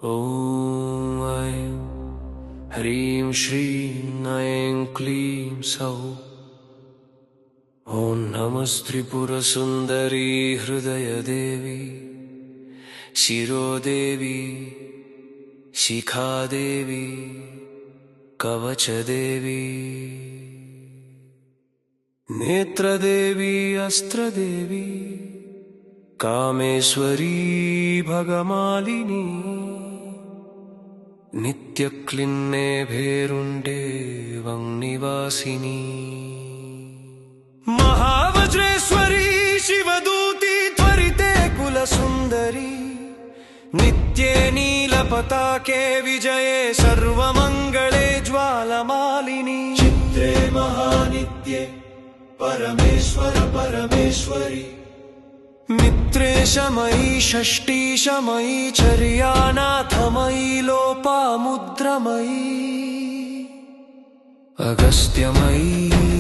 ॐ ऐं ह्रीं श्रीं ऐं क्लीं सौः। ॐ नमस्त्रिपुरसुन्दरी हृदयदेवी शिरोदेवी शिखादेवी कवचदेवी नेत्रदेवी अस्त्रदेवी कामेश्वरी भगमालिनी नित्यक्लिन्ने भेरुण्डे वह्निवासिनी महावज्रेश्वरी शिवदूती त्वरिते कुलसुन्दरी नित्ये नीलपताके विजये सर्वमङ्गले ज्वालमालिनी चित्रे महानित्ये परमेश्वर परमेश्वरी मित्रे शमयी षष्ठी शमयी चर्यानाथमयी लोपामुद्रमयी अगस्त्यमयी